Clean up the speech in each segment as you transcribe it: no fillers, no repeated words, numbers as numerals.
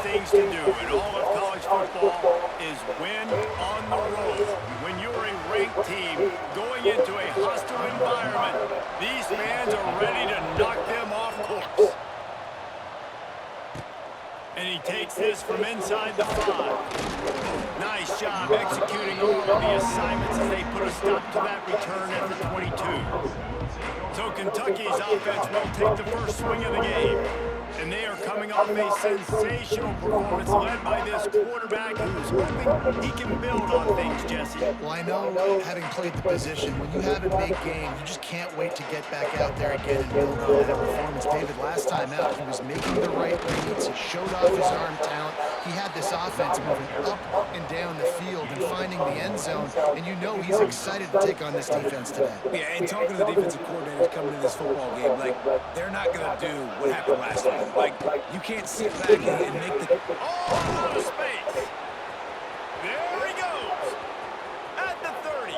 things to do in all of college football is win on the road. When you're a ranked team going into a hostile environment, these fans are ready to knock them off course. And he takes this from inside the 5. Nice job executing all of the assignments as they put a stop to that return at the 22. So Kentucky's offense will take the first swing of the game. And they are coming off a sensational performance led by this quarterback who's hoping he can build on things, Jesse. Well, I know, having played the position, when you have a big game, you just can't wait to get back out there again and build on that performance. David, last time out, he was making the right reads. He showed off his arm talent. He had this offense moving up and down the field and finding the end zone. And you know he's excited to take on this defense today. Yeah, and talking to the defensive coordinators coming to this football game, like, they're not going to do what happened last week. Like, you can't sit back and make the... Oh, the space. There he goes. At the 30.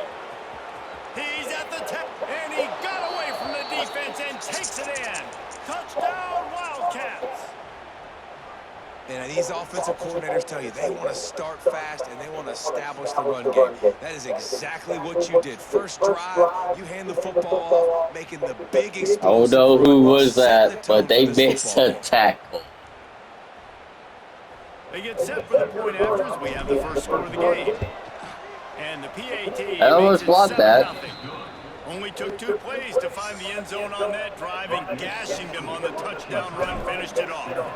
He's at the 10. And he got away from the defense and takes it in. Touchdown, Wildcats. And these offensive coordinators tell you they want to start fast and they want to establish the run game. That is exactly what you did. First drive, you hand the football off, making the big explosive. I don't know who was that, but they missed a tackle. They get set for the point after as we have the first score of the game. And the PAT I almost blocked that. Only took 2 plays to find the end zone on that drive, and gashing them on the touchdown run finished it off.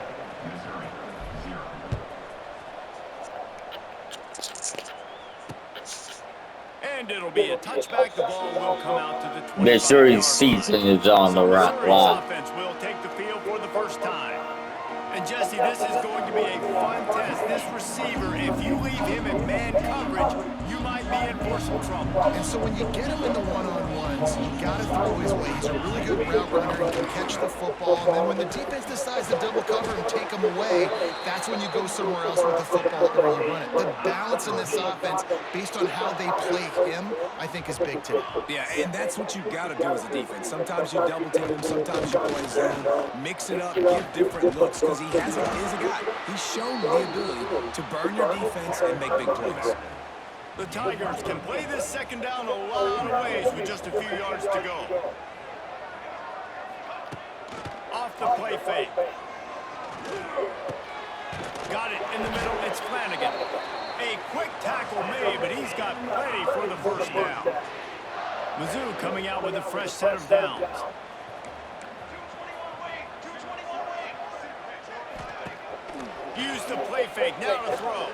And it'll be a touchback. The ball will come out to the 20. Missouri season is on the right line. Offense will take the field for the first time. And Jesse, this is going to be a fun test. This receiver, if you leave him in man coverage, you might be in for some trouble. And so when you get him in the one-on-ones, you got to throw his way. He's a really good route runner. He can catch the football. And then when the defense decides to double cover and take him away, that's when you go somewhere else with the football or you run it. The balance in this offense, based on how they play him, I think is big today. Yeah, and that's what you got to do as a defense. Sometimes you double team him, sometimes you play zone. Mix it up, give different looks, because he's a guy. He's shown the ability to burn your defense and make big plays. The Tigers can play this second down a lot of ways with just a few yards to go. Off the play fake. Got it in the middle. It's Flanagan. A quick tackle made, but he's got plenty for the first down. Mizzou coming out with a fresh set of downs. Use the play fake. Now to throw.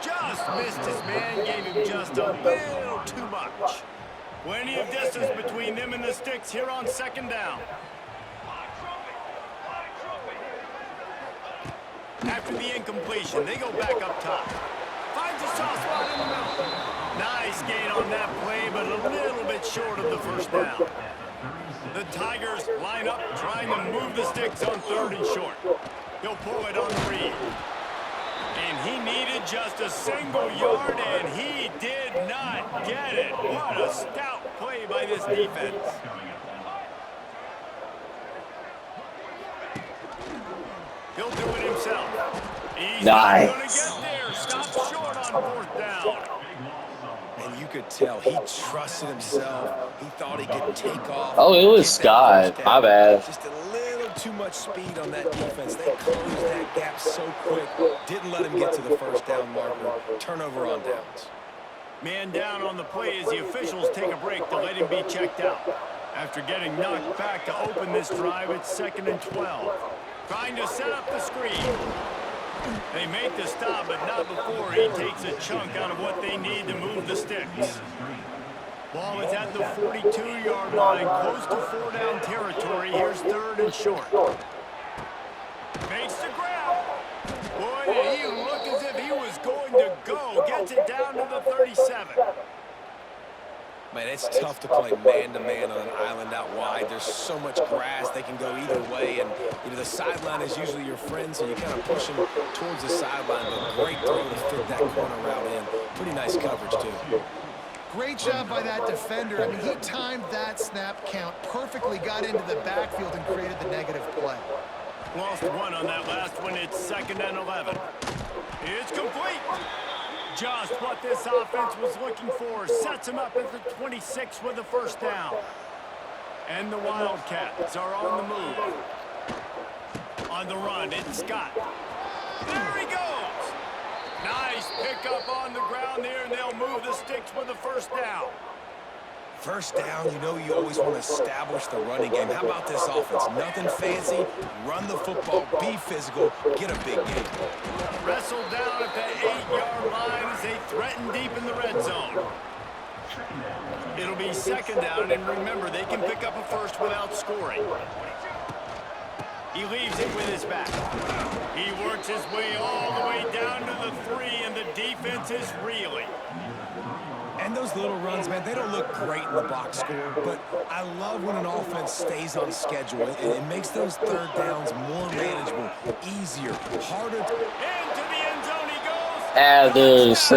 Just missed his man, gave him just a little too much. Plenty of distance between them and the sticks here on second down. After the incompletion, they go back up top. Finds a soft spot in the middle. Nice gain on that play, but a little bit short of the first down. The Tigers line up, trying to move the sticks on 3rd and short. He'll pull it on the read. And he needed just a single yard, and he did not get it. What a stout play by this defense. He'll do it himself. He's not going to get there. Stop short on 4th down. And you could tell he trusted himself. He thought he could take off. Oh, it was Scott. My bad. Just a little too much speed on that defense. They closed that gap so quick. Didn't let him get to the first down marker. Turnover on downs. Man down on the play as the officials take a break to let him be checked out. After getting knocked back to open this drive, it's 2nd and 12. Trying to set up the screen. They make the stop, but not before he takes a chunk out of what they need to move the sticks. Ball is at the 42-yard line, close to 4-down territory. Here's 3rd and short. Makes the grab. Boy, did he look as if he was going to go. Gets it down to the 37. Man, it's tough to play man-to-man on an island out wide. There's so much grass. They can go either way. And, you know, the sideline is usually your friend, so you kind of push them towards the sideline. But great throw to fit that corner route in. Pretty nice coverage, too. Great job by that defender. I mean, he timed that snap count perfectly, got into the backfield and created the negative play. Lost one on that last one. It's 2nd and 11. It's complete. Just what this offense was looking for. Sets him up at the 26 with a first down. And the Wildcats are on the move. On the run, it's Scott. There he goes. Nice pickup on the ground there, and they'll move the sticks with a first down. First down, you know you always want to establish the running game. How about this offense? Nothing fancy. Run the football, be physical, get a big game. Wrestled down at the 8-yard line as they threaten deep in the red zone. It'll be 2nd down, and remember, they can pick up a first without scoring. He leaves it with his back. He works his way all the way down to the 3, and the defense is reeling. And those little runs, man, they don't look great in the box score, but I love when an offense stays on schedule. It makes those third downs more manageable, easier, harder. Into the end zone he goes.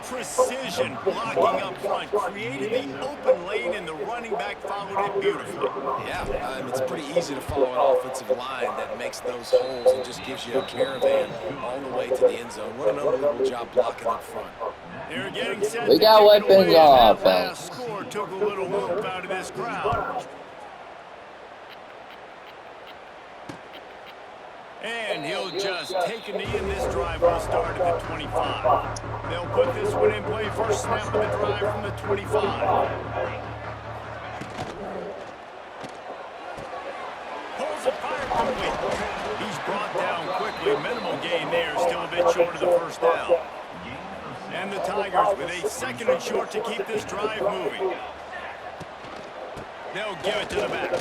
Precision blocking up front, created the open lane, and the running back followed it beautifully. Yeah, it's pretty easy to follow an offensive line that makes those holes and just gives you a caravan all the way to the end zone. What an unbelievable job blocking up front. They're getting set. We got weapons on offense. Score took a little whoop out of this crowd. And he'll just take a knee, and this drive will start at the 25. They'll put this one in play. First snap of the drive from the 25. Pulls it, fire complete. He's brought down quickly. Minimal gain there. Still a bit short of the first down. And the Tigers with a 2nd and short to keep this drive moving. They'll give it to the back.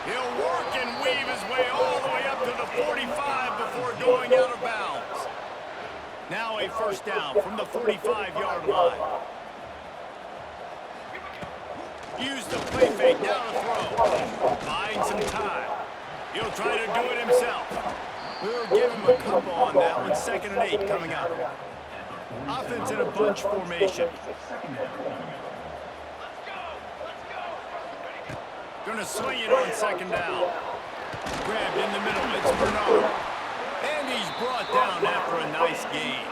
He'll work and weave his way all the way up to the 45 before going out of bounds. Now a first down from the 45-yard line. Use the play fake, now to throw. Buying some time. He'll try to do it himself. We'll give him a couple on that one. 2nd and 8 coming up. Offense in a bunch formation. Gonna swing it on 2nd down. Grabbed in the middle, it's Bernard. And he's brought down after a nice gain.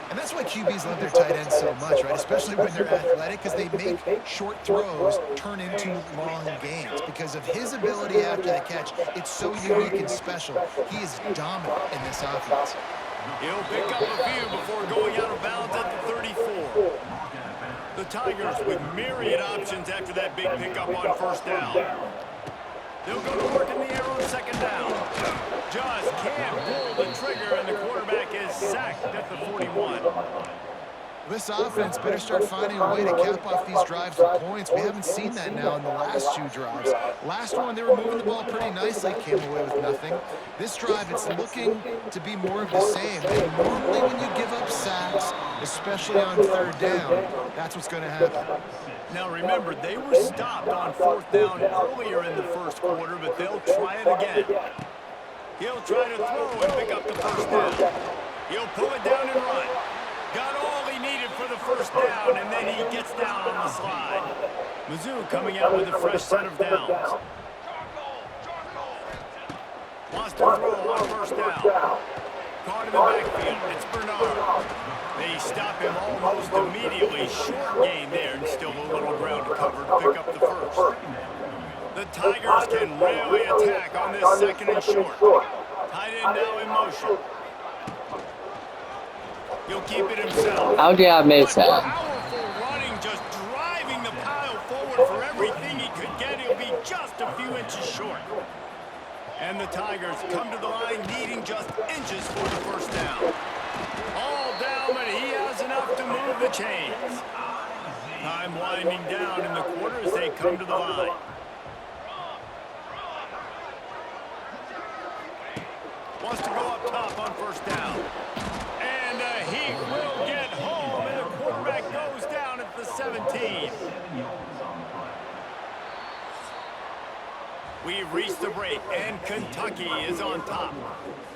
And that's why QBs love their tight ends so much, right? Especially when they're athletic, because they make short throws turn into long gains. Because of his ability after the catch, it's so unique and special. He is dominant in this offense. He'll pick up a few before going out of bounds at the 34. The Tigers with myriad options after that big pickup on first down. They'll go to work in the air on 2nd down. Just can't pull the trigger, and the quarterback is sacked at the 41. This offense better start finding a way to cap off these drives with points. We haven't seen that now in the last 2 drives. Last one, they were moving the ball pretty nicely, came away with nothing. This drive, it's looking to be more of the same. And normally when you give up sacks, especially on 3rd down, that's what's going to happen. Now remember, they were stopped on 4th down earlier in the first quarter, but they'll try it again. He'll try to throw and pick up the first down. He'll pull it down and run. Got all he needed for the first down, and then he gets down on the slide. Mizzou coming out with a fresh set of downs. Wants to throw on first down. Caught in the backfield. It's Bernard. They stop him almost immediately. Short gain there, and still a little ground to cover to pick up the first. The Tigers can really attack on this 2nd and short. Tight end now in motion. He'll keep it himself. How did I miss that? Powerful running, just driving the pile forward for everything he could get. He'll be just a few inches short. And the Tigers come to the line needing just inches for the first down. All down, but he has enough to move the chains. Time winding down in the quarter as they come to the line. Wants to go up top on first down. And he will get home, and the quarterback goes down at the 17. We've reached the break, and Kentucky is on top.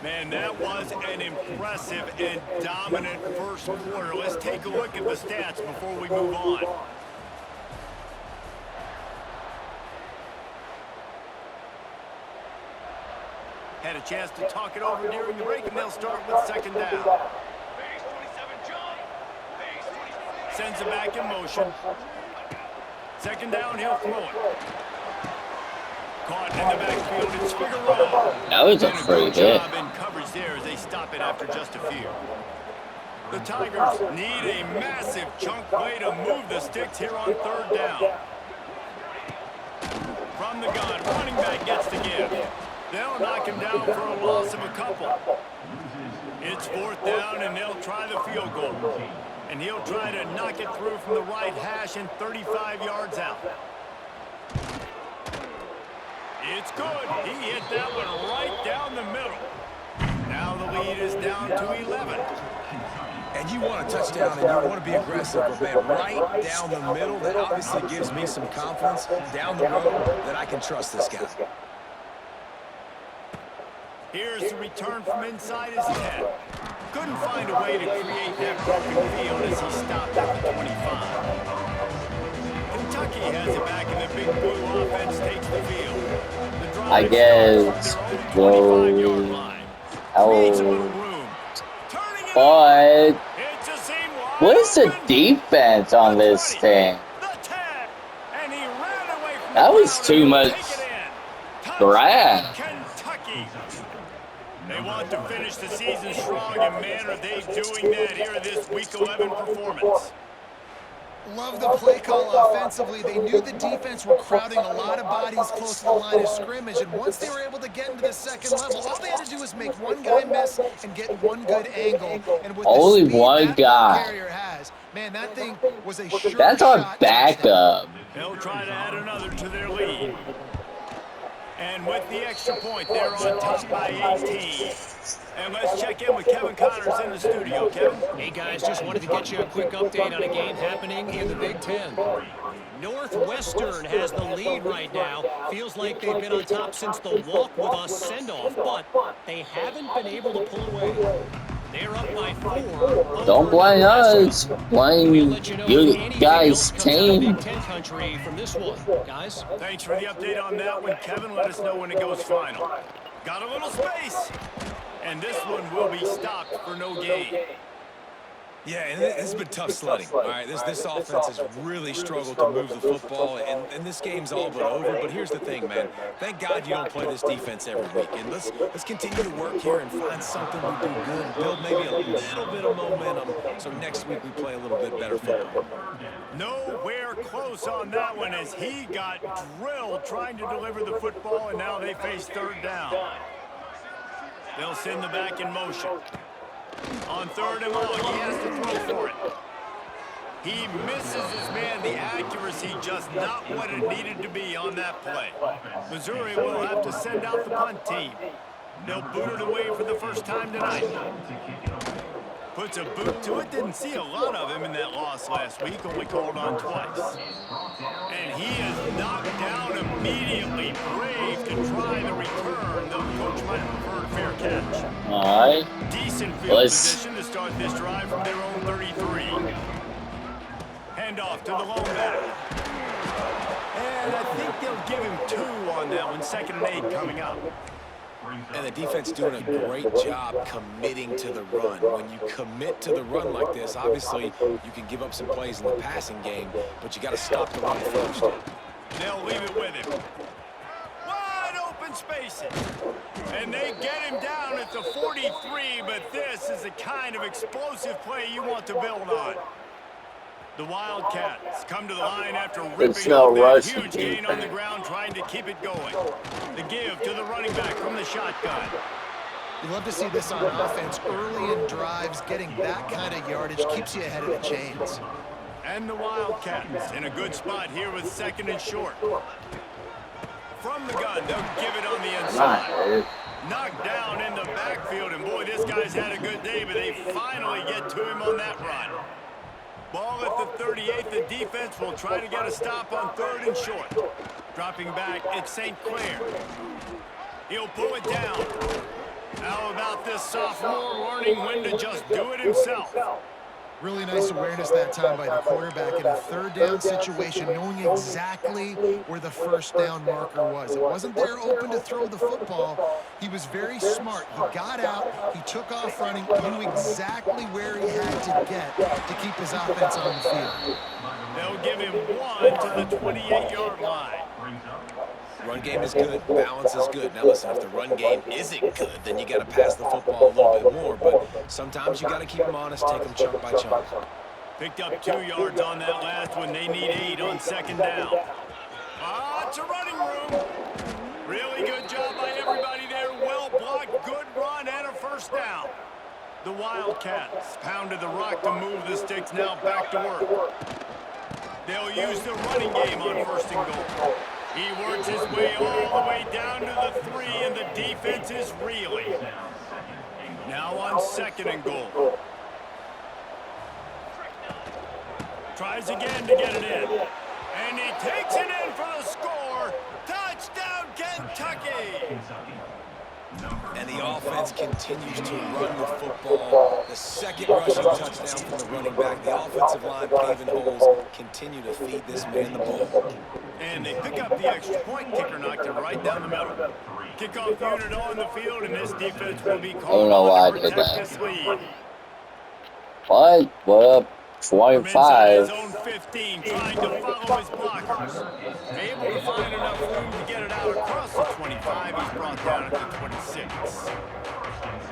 Man, that was an impressive and dominant first quarter. Let's take a look at the stats before we move on. chance to talk it over during the break, and they'll start with second down. Sends it back in motion. Second down, he'll throw it. Caught in the backfield, it's Figueroa. That was a free hit. Job in coverage there as they stop it after just a few. The Tigers need a massive chunk play to move the sticks here on third down. From the gun, running back gets the give. They'll knock him down for a loss of a couple. It's fourth down, and they'll try the field goal. And he'll try to knock it through from the right hash and 35 yards out. It's good. He hit that one right down the middle. Now the lead is down to 11. And you want a touchdown and you want to be aggressive, but man, right down the middle, that obviously gives me some confidence down the road that I can trust this guy. Here's the return from inside his 10. Couldn't find a way to create that broken field as he stopped at the 25. Kentucky has it back, and the big blue offense takes the field. The drive I guess. Whoa. Oh. But what is the defense on this thing? That was too much grass. They want to finish the season strong, and man, are they doing that here in this Week 11 performance. Love the play call offensively. They knew the defense were crowding a lot of bodies close to the line of scrimmage, and once they were able to get into the second level, all they had to do was make one guy miss and get one good angle. And with only the speed one that guy. Carrier has, man, that thing was a sure That's our shot backup. They'll try to add another to their lead. And with the extra point, they're on top by 18. And let's check in with Kevin Connors in the studio. Kevin? Hey, guys, just wanted to get you a quick update on a game happening in the Big Ten. Northwestern has the lead right now. Feels like they've been on top since the walk with a send-off, but they haven't been able to pull away. They're up by 4. Don't blame us. Blame you guys' team. Big Ten country from this one, guys. Thanks for the update on that one, Kevin. Let us know when it goes final. Got a little space. And this one will be stopped for no gain. Yeah, and it's been tough sledding. All right, this offense has really struggled to move the football, and this game's all but over. But here's the thing, man. Thank God you don't play this defense every week. And let's continue to work here and find something we do good and build maybe a little bit of momentum so next week we play a little bit better football. Nowhere close on that one as he got drilled trying to deliver the football, and now they face third down. They'll send the back in motion. On third and long, he has to throw for it. He misses his man. The accuracy just not what it needed to be on that play. Missouri will have to send out the punt team. They'll boot it away for the first time tonight. Puts a boot to it. Didn't see a lot of him in that loss last week. Only called on twice. And he is knocked down immediately. Brave to try the return. The coach might have preferred a fair catch. All right. Decent field position to start this drive from their own 33. Hand off to the lone back. And I think they'll give him 2 on that one. 2nd and 8 coming up. And the defense doing a great job committing to the run. When you commit to the run like this, obviously you can give up some plays in the passing game, but you got to stop the run first. They'll leave it with him. Wide open spaces. And they get him down at the 43, but this is the kind of explosive play you want to build on. The Wildcats come to the line after ripping up that huge gain on the ground, trying to keep it going. The give to the running back from the shotgun. You love to see this on offense. Early in drives, getting that kind of yardage keeps you ahead of the chains. And the Wildcats in a good spot here with 2nd and short. From the gun, they'll give it on the inside. Knocked down in the backfield, and boy, this guy's had a good day, but they finally get to him on that run. Ball at the 38. The defense will try to get a stop on 3rd and short. Dropping back, it's St. Clair. He'll pull it down. How about this sophomore learning when to just do it himself? Really nice awareness that time by the quarterback in a third down situation, knowing exactly where the first down marker was. It wasn't there open to throw the football. He was very smart. He got out, he took off running, he knew exactly where he had to get to keep his offense on the field. They'll give him 1 to the 28-yard line. Run game is good, balance is good. Now listen, if the run game isn't good, then you got to pass the football a little bit more. But sometimes you got to keep them honest, take them chunk by chunk. Picked up 2 yards on that last one. They need 8 on second down. It's a running room. Really good job by everybody there. Well blocked, good run, and a first down. The Wildcats pounded the rock to move the sticks. Now back to work. They'll use the running game on first and goal. He works his way all the way down to the 3, and the defense is reeling. Now on second and goal. Tries again to get it in. And he takes it in for the score. Touchdown, Kentucky! And the offense continues to run the football. The second rushing touchdown from the running back. The offensive line paving holes. Continue to feed this man the ball. And they pick up the extra point. Kicker knocked it right down the middle. Kickoff unit on the field, and this defense will be called on to protect this lead. What up? 25. His own 15, trying to follow his blockers. Able to find enough room to get it out across the 25. He's brought down at the 26.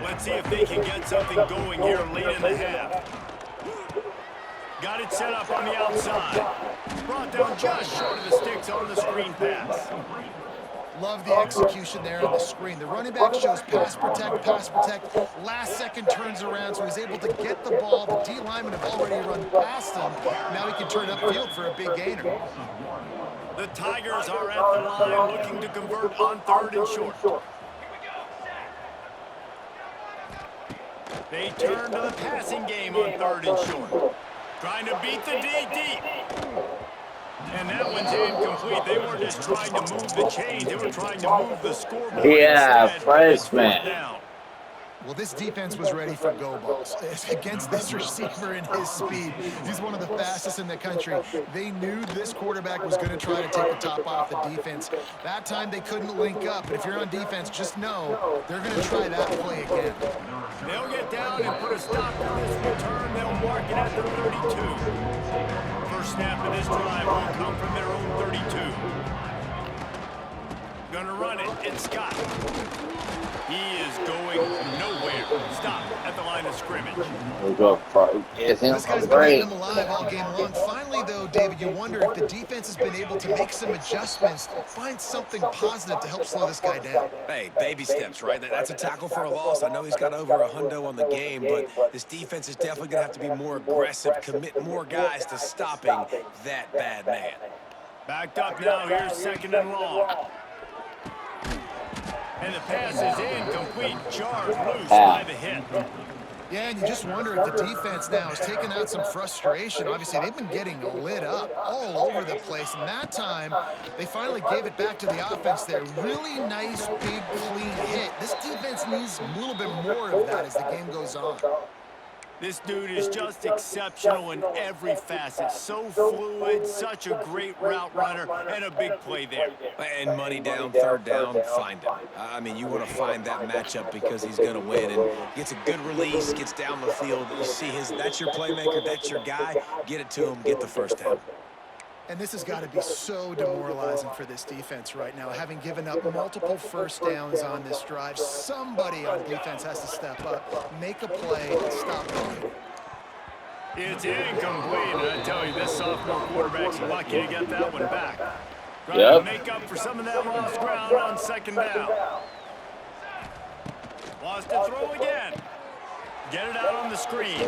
Let's see if they can get something going here late in the half. Got it set up on the outside. Brought down just short of the sticks on the screen pass. Love the execution there on the screen. The running back shows pass protect, last second turns around, so he's able to get the ball. The D linemen have already run past him. Now he can turn upfield for a big gainer. The Tigers are at the line looking to convert on third and short. They turn to the passing game on third and short. Trying to beat the D deep. And that one's incomplete. They weren't just trying to move the chains. They were trying to move the scoreboard. Yeah, instead. freshman. Well, this defense was ready for go balls. Against this receiver and his speed, he's one of the fastest in the country. They knew this quarterback was going to try to take the top off the defense. That time they couldn't link up, but if you're on defense, just know they're going to try that play again. They'll get down and put a stop to this return. They'll mark it at the 32. First snap of this drive will come from their own 32. Gonna run it, it's Scott. He is going nowhere. Stop at the line of scrimmage. This guy's been eating them alive all game long. Finally, though, David, you wonder if the defense has been able to make some adjustments, find something positive to help slow this guy down. Hey, baby steps, right? That's a tackle for a loss. I know he's got over a hundo on the game, but this defense is definitely going to have to be more aggressive, commit more guys to stopping that bad man. Backed up now, here's second and long. And the pass is incomplete, jarred loose by the hit. Yeah, and you just wonder if the defense now is taking out some frustration. Obviously, they've been getting lit up all over the place, and that time, they finally gave it back to the offense there. Really nice, big, clean hit. This defense needs a little bit more of that as the game goes on. This dude is just exceptional in every facet. So fluid, such a great route runner, and a big play there. And money down, third down, find him. I mean, you want to find that matchup because he's going to win. And gets a good release, gets down the field. You see that's your playmaker, that's your guy. Get it to him, get the first down. And this has got to be so demoralizing for this defense right now. Having given up multiple first downs on this drive, somebody on defense has to step up, make a play, and stop playing. It's incomplete, and I tell you, this sophomore quarterback's lucky to get that one back. Trying to make up for some of that lost ground on second down. Wants to throw again. Get it out on the screen.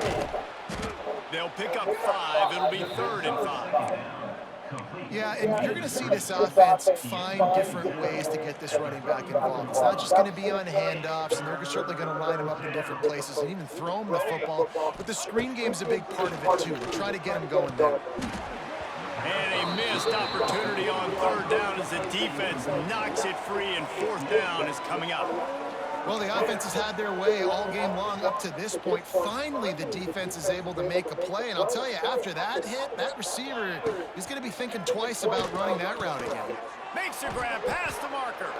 They'll pick up 5. It'll be 3rd and 5. Yeah, and you're going to see this offense find different ways to get this running back involved. It's not just going to be on handoffs, and they're certainly going to line him up in different places and even throw him the football. But the screen game's a big part of it, too. We're trying to get him going there. And a missed opportunity on 3rd down as the defense knocks it free, and 4th down is coming up. Well, the offense has had their way all game long up to this point. Finally, the defense is able to make a play. And I'll tell you, after that hit, that receiver is going to be thinking twice about running that route again. Makes a grab past the marker.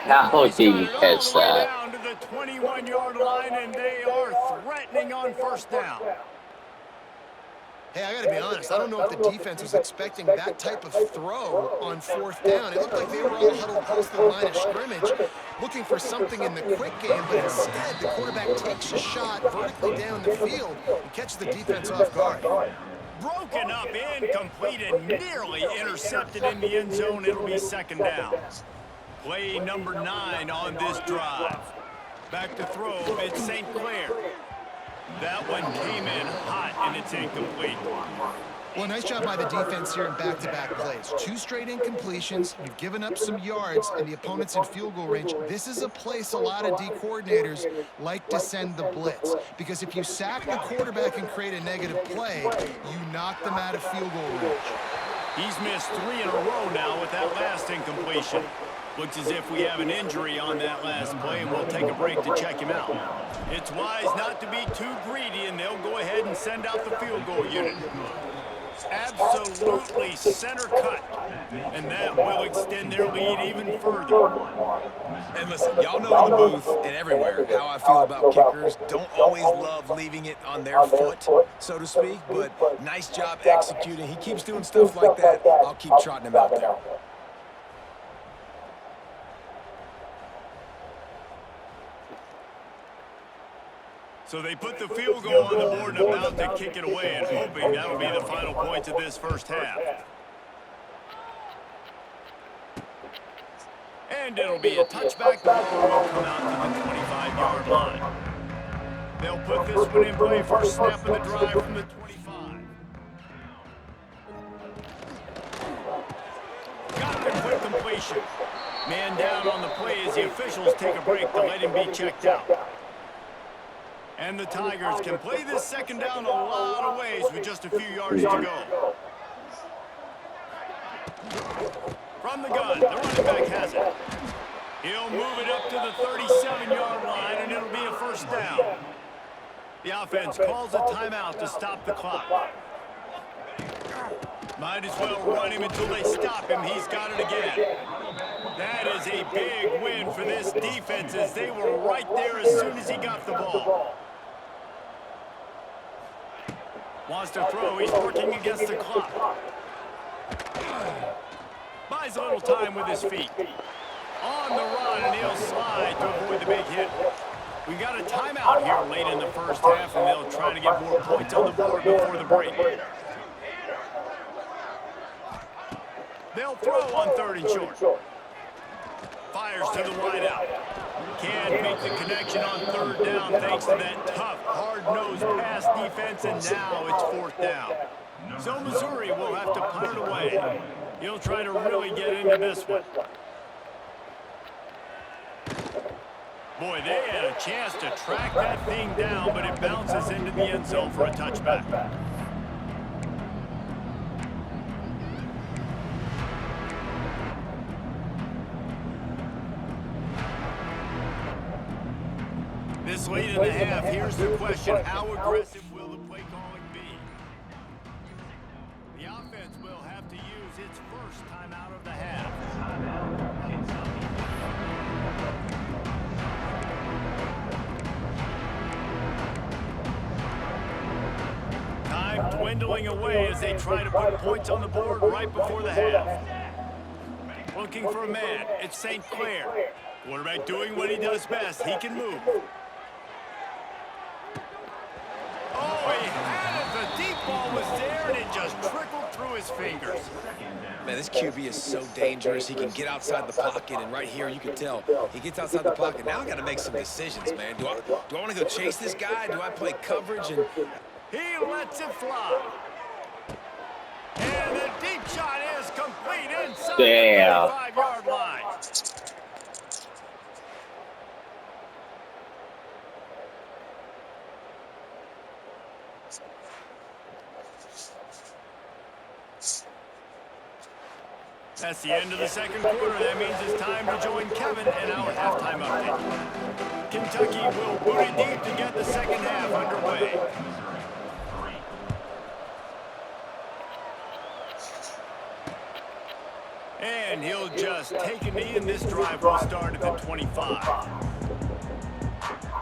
How He's did got he it all catch the way that? down to the 21-yard line, and they are threatening on first down. Hey, I got to be honest. I don't know if the defense was expecting that type of throw on fourth down. It looked like they were all huddled close to the line of scrimmage, looking for something in the quick game, but instead the quarterback takes a shot vertically down the field and catches the defense off guard. Broken up, incomplete, and nearly intercepted in the end zone. It'll be second down. Play number 9 on this drive. Back to throw, it's St. Clair. That one came in hot, and it's incomplete. Well, nice job by the defense here in back-to-back plays. 2 straight incompletions, you've given up some yards, and the opponent's in field goal range. This is a place a lot of D coordinators like to send the blitz, because if you sack the quarterback and create a negative play, you knock them out of field goal range. He's missed 3 in a row now with that last incompletion. Looks as if we have an injury on that last play, and we'll take a break to check him out. It's wise not to be too greedy, and they'll go ahead and send out the field goal unit. Absolutely center cut, and that will extend their lead even further. And listen, y'all know in the booth and everywhere how I feel about kickers. Don't always love leaving it on their foot, so to speak, but nice job executing. He keeps doing stuff like that. I'll keep trotting him out there. So they put the field goal on the board and about to kick it away, and hoping that'll be the final points of this first half. And it'll be a touchback. The ball will come out to the 25-yard line. They'll put this one in play. First snap of the drive from the 25. Got the quick completion. Man down on the play as the officials take a break to let him be checked out. And the Tigers can play this second down a lot of ways with just a few yards to go. From the gun, the running back has it. He'll move it up to the 37-yard line, and it'll be a first down. The offense calls a timeout to stop the clock. Might as well run him until they stop him. He's got it again. That is a big win for this defense, as they were right there as soon as he got the ball. Wants to throw. He's working against the clock. Buys a little time with his feet. On the run, and he'll slide to avoid the big hit. We got a timeout here late in the first half, and they'll try to get more points on the board before the break. They'll throw on 3rd and short. Fires to the wide out. Can't make the connection on 3rd down thanks to that tough, hard-nosed pass defense, and now it's 4th down. So Missouri will have to punt it away. He'll try to really get into this one. Boy, they had a chance to track that thing down, but it bounces into the end zone for a touchback. This late in the half, here's the question: how aggressive will the play calling be? The offense will have to use its first timeout of the half. Time dwindling away as they try to put points on the board right before the half. Looking for a man, it's St. Clair. Quarterback doing what he does best. He can move. Oh, he had it. The deep ball was there, and it just trickled through his fingers. Man, this QB is so dangerous. He can get outside the pocket, and right here you can tell he gets outside the pocket. Now I got to make some decisions, man. Do I want to go chase this guy? Do I play coverage? And he lets it fly. And the deep shot is complete inside the 35-yard line. That's the end of the second quarter. That means it's time to join Kevin in our halftime update. Kentucky will boot it deep to get the second half underway. And he'll just take a knee, and this drive will start at the 25.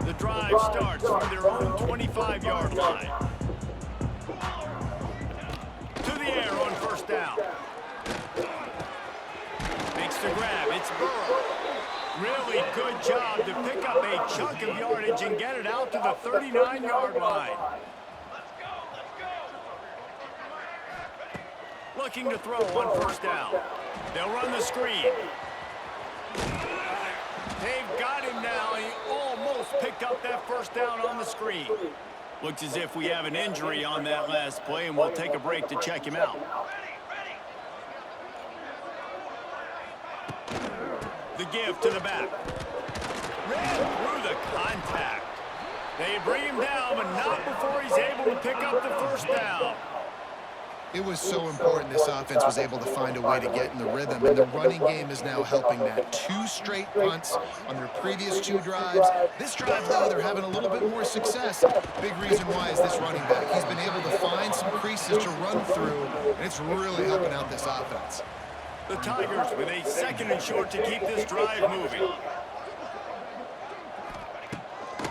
The drive starts from their own 25-yard line. To the air on first down. Makes the grab. It's Burrow. Really good job to pick up a chunk of yardage and get it out to the 39-yard line. Looking to throw on first down. They'll run the screen. They've got him now, and he almost picked up that first down on the screen. Looks as if we have an injury on that last play, and we'll take a break to check him out. The give to the back. Ran through the contact. They bring him down, but not before he's able to pick up the first down. It was so important this offense was able to find a way to get in the rhythm, and the running game is now helping that. 2 straight punts on their previous 2 drives. This drive, though, they're having a little bit more success. Big reason why is this running back. He's been able to find some creases to run through, and it's really helping out this offense. The Tigers with a 2nd and short to keep this drive moving.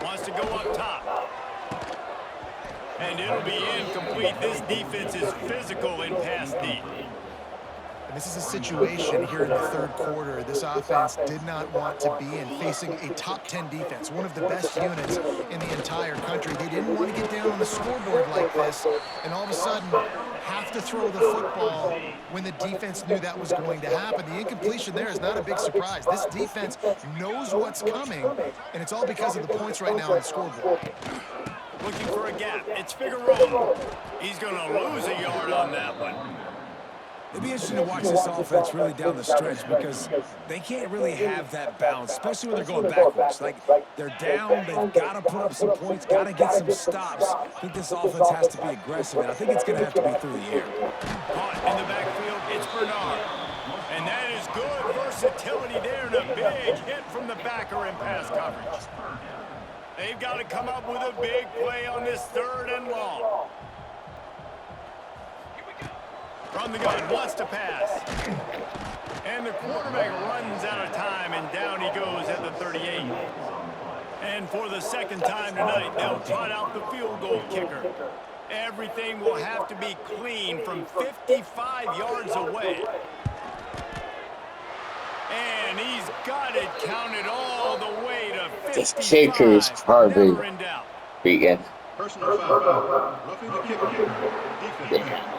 Wants to go up top. And it'll be incomplete. This defense is physical in pass deep. And this is a situation here in the 3rd quarter this offense did not want to be in, facing a top 10 defense, one of the best units in the entire country. They didn't want to get down on the scoreboard like this, and all of a sudden have to throw the football when the defense knew that was going to happen. The incompletion there is not a big surprise. This defense knows what's coming, and it's all because of the points right now on the scoreboard. Looking for a gap. It's Figueroa. He's going to lose a yard on that one. It'd be interesting to watch this offense really down the stretch because they can't really have that balance, especially when they're going backwards. Like, they're down, they've got to put up some points, got to get some stops. I think this offense has to be aggressive, and I think it's going to have to be through the air. Caught in the backfield, it's Bernard. And that is good versatility there, and a big hit from the backer in pass coverage. They've got to come up with a big play on this 3rd and long. From the gun, wants to pass. And the quarterback runs out of time, and down he goes at the 38. And for the 2nd time tonight, they'll trot out the field goal kicker. Everything will have to be clean from 55 yards away. And he's got it counted all the way to 55. This kicker is garbage. Begin. Personal foul. Roughing the kicker. Defense.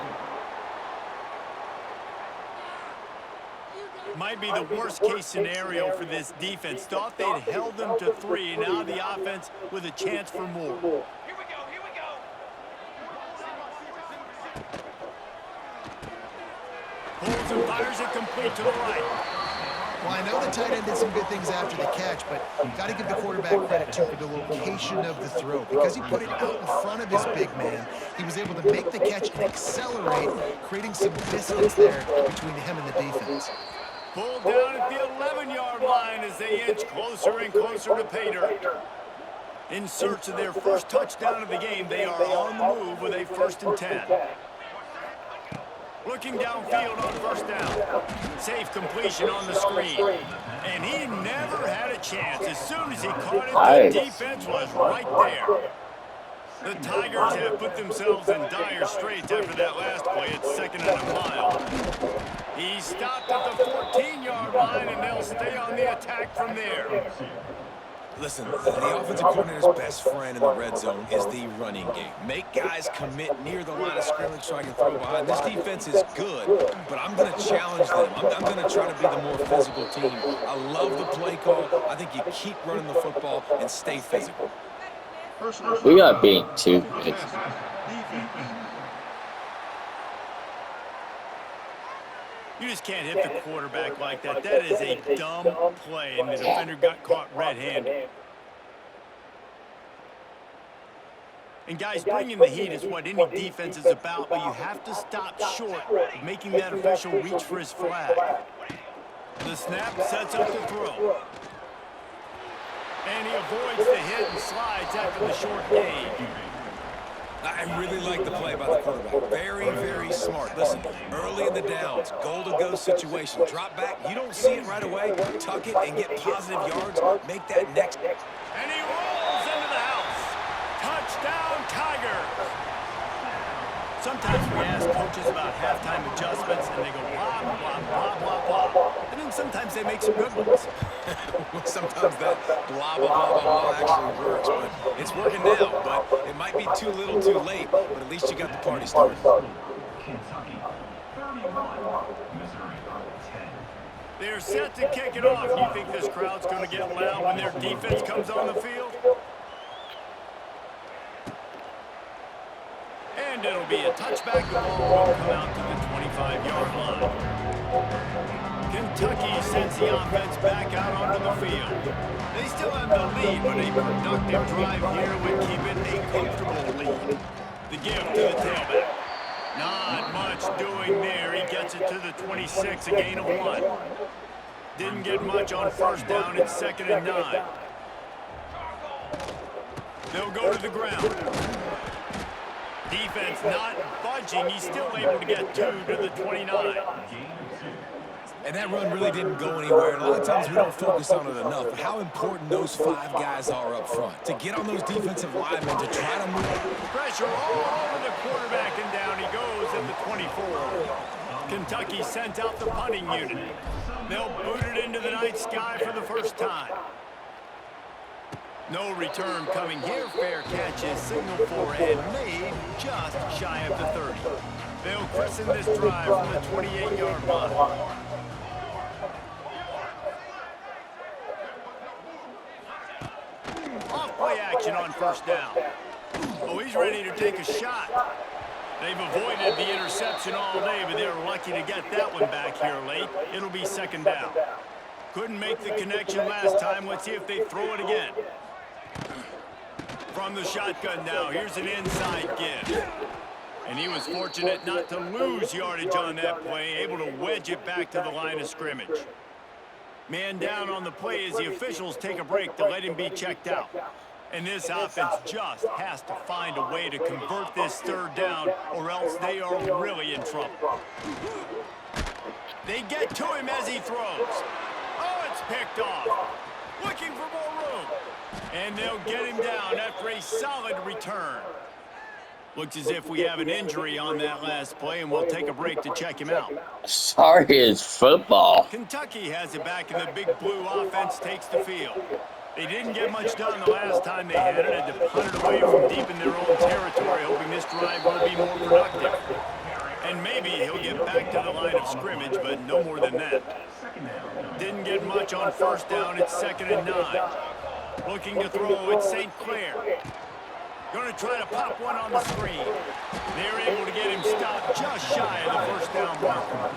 Might be the worst-case scenario for this defense. Thought they'd held them to 3. Now the offense with a chance for more. Here we go. Pulls and fires it complete to the right. Well, I know the tight end did some good things after the catch, but you've got to give the quarterback credit, too, for the location of the throw. Because he put it out in front of his big man, he was able to make the catch and accelerate, creating some distance there between him and the defense. Pulled down at the 11-yard line as they inch closer and closer to pay dirt. In search of their first touchdown of the game, they are on the move with a 1st and 10. Looking downfield on first down. Safe completion on the screen. And he never had a chance. As soon as he caught it, the defense was right there. The Tigers have put themselves in dire straits after that last play. It's 2nd and a mile. He stopped at the 14-yard line, and they'll stay on the attack from there. Listen, the offensive coordinator's best friend in the red zone is the running game. Make guys commit near the line of scrimmage so I can throw behind. This defense is good, but I'm going to challenge them. I'm going to try to be the more physical team. I love the play call. I think you keep running the football and stay physical. We got beat too good. You just can't hit the quarterback like that. That is a dumb play, and the defender got caught red-handed. And guys, bringing the heat is what any defense is about, but you have to stop short of making that official reach for his flag. The snap sets up the throw. And he avoids the hit and slides after the short gain. I really like the play by the quarterback. Very, very smart. Listen, early in the downs, goal-to-go situation. Drop back, you don't see it right away. Tuck it and get positive yards. Make that next. And he rolls into the house. Touchdown, Tigers. Sometimes we ask coaches about halftime adjustments, and they go blah, blah, blah, blah, blah. And then sometimes they make some good ones. Sometimes that blah, blah, blah, blah, blah actually works, but it's working now. But it might be too little too late, but at least you got the party started. They're set to kick it off. You think this crowd's going to get loud when their defense comes on the field? And it'll be a touchback. The ball will come out to the 25-yard line. Kentucky sends the offense back out onto the field. They still have the lead, but a productive drive here would keep it a comfortable lead. The give to the tailback. Not much doing there. He gets it to the 26, a gain of 1. Didn't get much on first down. It's 2nd and 9. They'll go to the ground. Defense not budging. He's still able to get 2 to the 29. And that run really didn't go anywhere. And a lot of times we don't focus on it enough. But how important those 5 guys are up front. To get on those defensive linemen, to try to move. Pressure all over the quarterback, and down he goes at the 24. Kentucky sent out the punting unit. They'll boot it into the night sky for the first time. No return coming here. Fair catch is signaled for and made just shy of the 30. They'll christen this drive from the 28-yard line. Off-play action on first down. Oh, he's ready to take a shot. They've avoided the interception all day, but they're lucky to get that one back here late. It'll be 2nd down. Couldn't make the connection last time. Let's see if they throw it again. From the shotgun now, here's an inside give. And he was fortunate not to lose yardage on that play, able to wedge it back to the line of scrimmage. Man down on the play as the officials take a break to let him be checked out. And this offense just has to find a way to convert this 3rd down, or else they are really in trouble. They get to him as he throws. Oh, it's picked off. Looking for more room. And they'll get him down after a solid return. Looks as if we have an injury on that last play, and we'll take a break to check him out. Sorry, it's football. Kentucky has it back, and the big blue offense takes the field. They didn't get much done the last time they had it. Had to punt it away from deep in their own territory, hoping this drive will be more productive. And maybe he'll get back to the line of scrimmage, but no more than that. Didn't get much on first down. It's 2nd and 9. Looking to throw, it's St. Clair. Going to try to pop one on the screen. They're able to get him stopped just shy of the first down marker.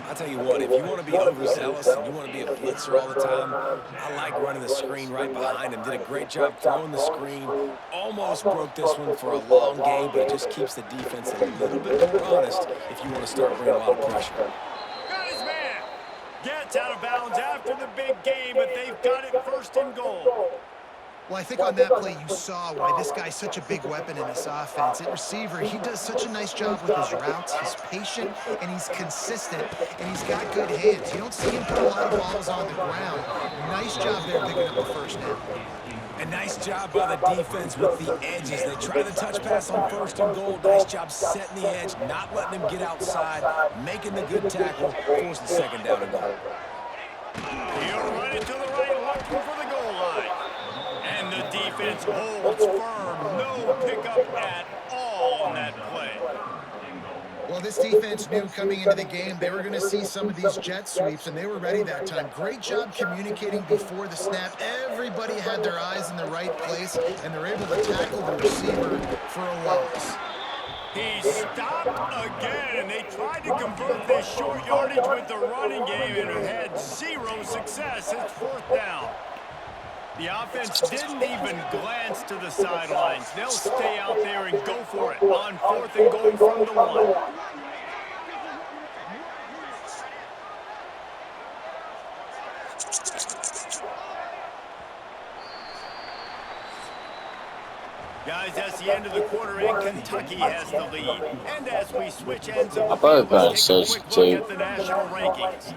I'll tell you what, if you want to be overzealous and you want to be a blitzer all the time, I like running the screen right behind him. Did a great job throwing the screen. Almost broke this one for a long game, but it just keeps the defense a little bit more honest if you want to start bringing a lot of pressure. Got his man. Gets out of bounds after the big game, but they've got it 1st and goal. Well, I think on that play you saw why this guy's such a big weapon in this offense. At receiver, he does such a nice job with his routes. He's patient, and he's consistent, and he's got good hands. You don't see him put a lot of balls on the ground. Nice job there picking up the first down. A nice job by the defense with the edges. They try the touch pass on 1st and goal. Nice job setting the edge, not letting him get outside, making the good tackle, forcing 2nd down and goal. He'll run it to the right, looking for the goal line. And the defense holds firm. No pickup at all on that play. Well, this defense knew coming into the game they were going to see some of these jet sweeps, and they were ready that time. Great job communicating before the snap. Everybody had their eyes in the right place, and they're able to tackle the receiver for a loss. He stopped again, and they tried to convert this short yardage with the running game and had 0 success. It's 4th down. The offense didn't even glance to the sidelines. They'll stay out there and go for it on 4th and goal from the 1. Guys, that's the end of the quarter, and Kentucky has the lead. And as we switch ends of I the probably field, let's take a pronounce quick it look too. at the national rankings.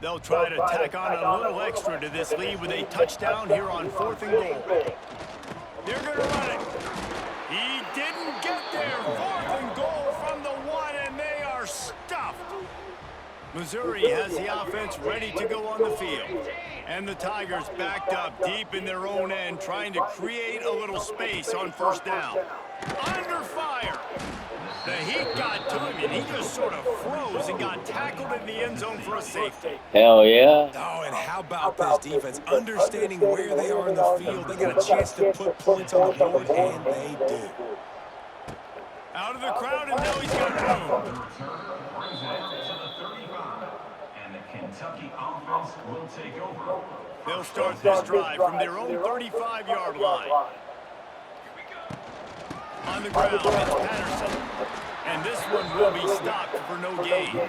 They'll try to tack on a little extra to this lead with a touchdown here on 4th and goal. They're going to run it. He didn't get there. 4th and goal from the 1, and they are stuffed. Missouri has the offense ready to go on the field. And the Tigers backed up deep in their own end, trying to create a little space on 1st down. Under fire. The heat got to him, and he just sort of froze and got tackled in the end zone for a safety. Hell yeah. Oh, and how about this defense? Understanding where they are in the field, they got a chance to put points on the board, and they do. Out of the crowd, and now he's got room. The returner brings it to the 35, and the Kentucky offense will take over. They'll start this drive from their own 35-yard line. On the ground, it's Patterson. And this one will be stopped for no gain.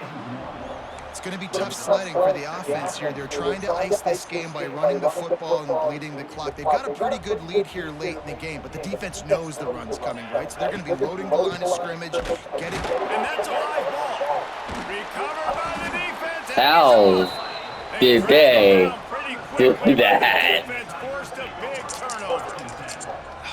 It's going to be tough sledding for the offense here. They're trying to ice this game by running the football and bleeding the clock. They've got a pretty good lead here late in the game, but the defense knows the run's coming, right? So they're going to be loading the line of scrimmage, getting... And that's a live ball. Recovered by the defense. How did they do that? Defense forced a big turnover.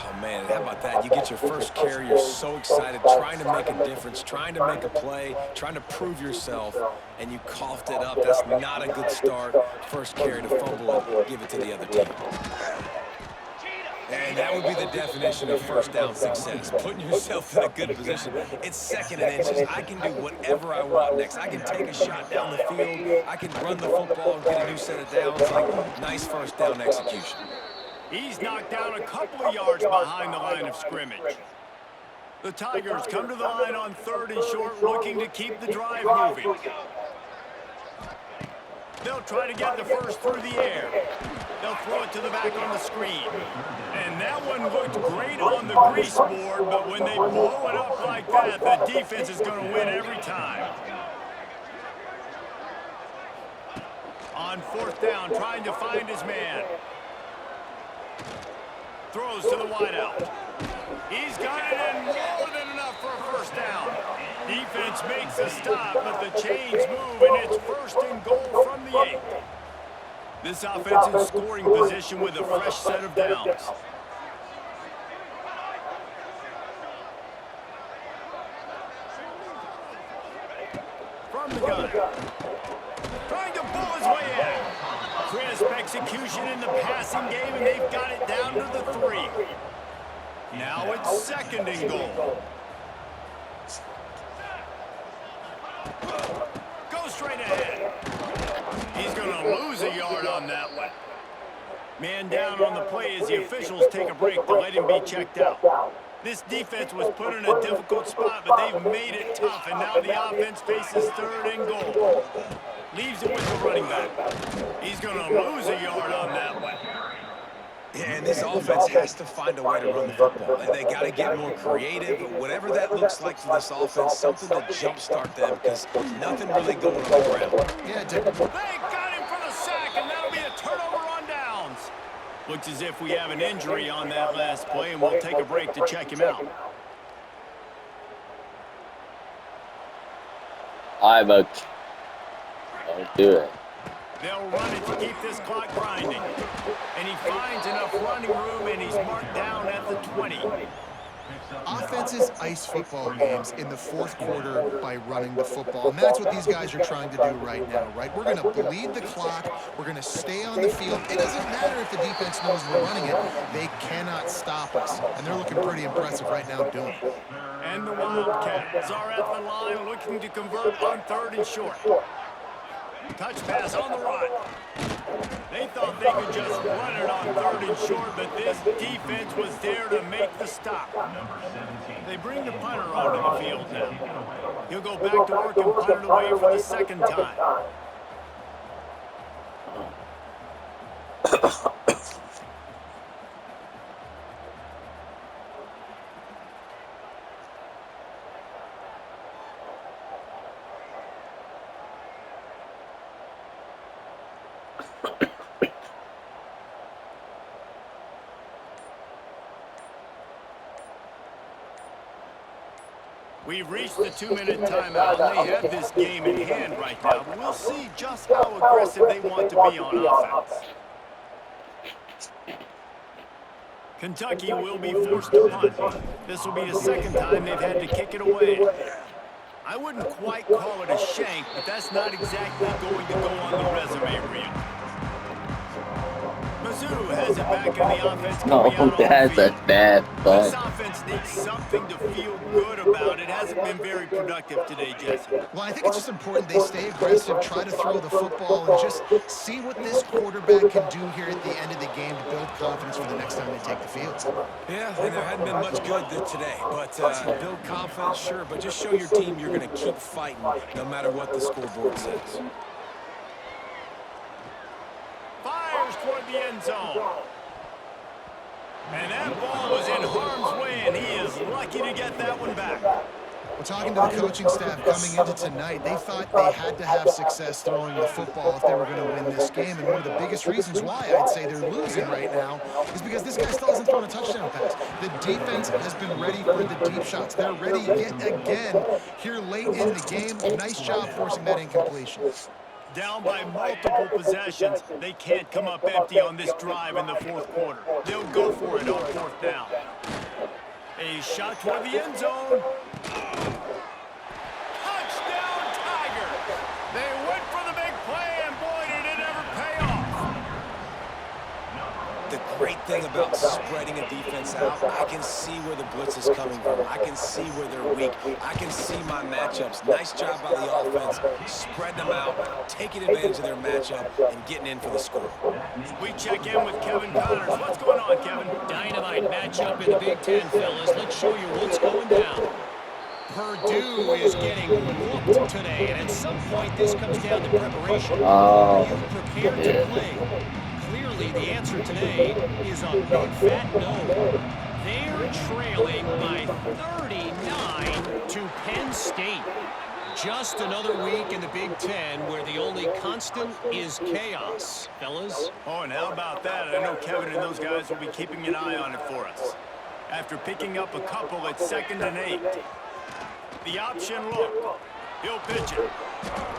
Oh, man, how about that? You get your first carry, you're so excited, trying to make a difference, trying to make a play, trying to prove yourself, and you coughed it up. That's not a good start. First carry to fumble and give it to the other team. And that would be the definition of first down success, putting yourself in a good position. It's 2nd and inches. I can do whatever I want next. I can take a shot down the field. I can run the football and get a new set of downs. Like, nice first down execution. He's knocked down a couple of yards behind the line of scrimmage. The Tigers come to the line on 3rd and short, looking to keep the drive moving. They'll try to get the first through the air. They'll throw it to the back on the screen. And that one looked great on the grease board, but when they blow it up like that, the defense is going to win every time. On 4th down, trying to find his man. Throws to the wideout. He's got it in more than enough for a first down. Defense makes a stop, but the chains move, and it's 1st and goal from the 8. This offense in scoring position with a fresh set of downs. From the gun. Trying to pull his way in. Crisp execution in the passing game, and they've got it down to the 3. Now it's 2nd and goal. Go straight ahead. He's going to lose a yard on that one. Man down on the play as the officials take a break to let him be checked out. This defense was put in a difficult spot, but they've made it tough, and now the offense faces 3rd and goal. Leaves it with the running back. He's going to lose a yard on that one. Yeah, and this offense has to find a way to run the football. They got to get more creative, whatever that looks like for this offense, something to jumpstart them, because nothing really going on the ground. Yeah, they got him for the sack, and that'll be a turnover on downs. Looks as if we have an injury on that last play, and we'll take a break to check him out. All right, but don't do it. They'll run it to keep this clock grinding. And he finds enough running room, and he's marked down at the 20. Offenses ice football games in the fourth quarter by running the football, and that's what these guys are trying to do right now, right? We're going to bleed the clock. We're going to stay on the field. It doesn't matter if the defense knows we're running it. They cannot stop us, and they're looking pretty impressive right now doing it. And the Wildcats are at the line looking to convert on 3rd and short. Touch pass on the run. They thought they could just run it on 3rd and short, but this defense was there to make the stop. They bring the punter onto the field now. He'll go back to work and punt it away for the 2nd time. We've reached the 2-minute timeout, and they have this game in hand right now, but we'll see just how aggressive they want to be on offense. Kentucky will be forced to punt. This will be the 2nd time they've had to kick it away. I wouldn't quite call it a shank, but that's not exactly going to go on the resume reel. Mizzou has it back in the offense. No, that's a bad This thought. offense needs something to feel good about. It hasn't been very productive today, Jesse. Well, I think it's just important they stay aggressive, try to throw the football, and just see what this quarterback can do here at the end of the game to build confidence for the next time they take the field. Yeah, and there hadn't been much good today. But build confidence, sure, but just show your team you're going to keep fighting no matter what the scoreboard says. Fires toward the end zone. And that ball was in harm's way, and he is lucky to get that one back. We're talking to the coaching staff coming into tonight. They thought they had to have success throwing the football if they were going to win this game. And one of the biggest reasons why I'd say they're losing right now is because this guy still hasn't thrown a touchdown pass. The defense has been ready for the deep shots. They're ready yet again here late in the game. Nice job forcing that incompletion. Down by multiple possessions, they can't come up empty on this drive in the 4th quarter. They'll go for it on 4th down. A shot toward the end zone. Touchdown, Tigers! They went for the big play, and boy, did it ever pay off. The great thing about spreading a defense out, I can see where the blitz is coming from. I can see where they're weak. I can see my matchups. Nice job by the offense, spreading them out, taking advantage of their matchup, and getting in for the score. We check in with Kevin Connors. What's going on, Kevin? Dynamite matchup in the Big Ten, fellas. Let's show you what's going down. Purdue is getting whooped today, and at some point this comes down to preparation. Are you prepared to play? Clearly, the answer today is a big fat no. They're trailing by 39 to Penn State. Just another week in the Big Ten where the only constant is chaos, fellas. Oh, and how about that? I know Kevin and those guys will be keeping an eye on it for us. After picking up a couple at 2nd and 8. The option look. He'll pitch it.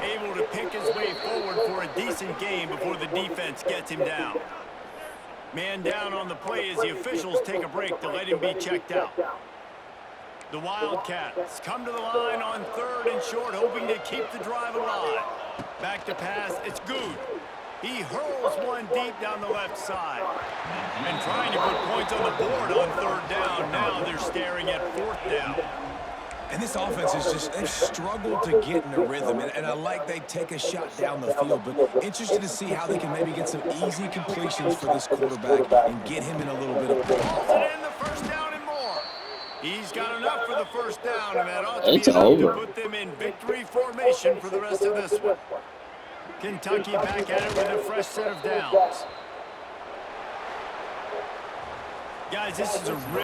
Able to pick his way forward for a decent game before the defense gets him down. Man down on the play as the officials take a break to let him be checked out. The Wildcats come to the line on 3rd and short, hoping to keep the drive alive. Back to pass, it's Good. He hurls one deep down the left side. And trying to put points on the board on 3rd down. Now they're staring at 4th down. And this offense is just, they've struggled to get in a rhythm. And I like they take a shot down the field, but interested to see how they can maybe get some easy completions for this quarterback and get him in a little bit of play. Calls it in the 1st down and more. He's got enough for the 1st down, and that ought to It's be enough over. to put them in victory formation for the rest of this one. Kentucky back at it with a fresh set of downs. Guys, this is a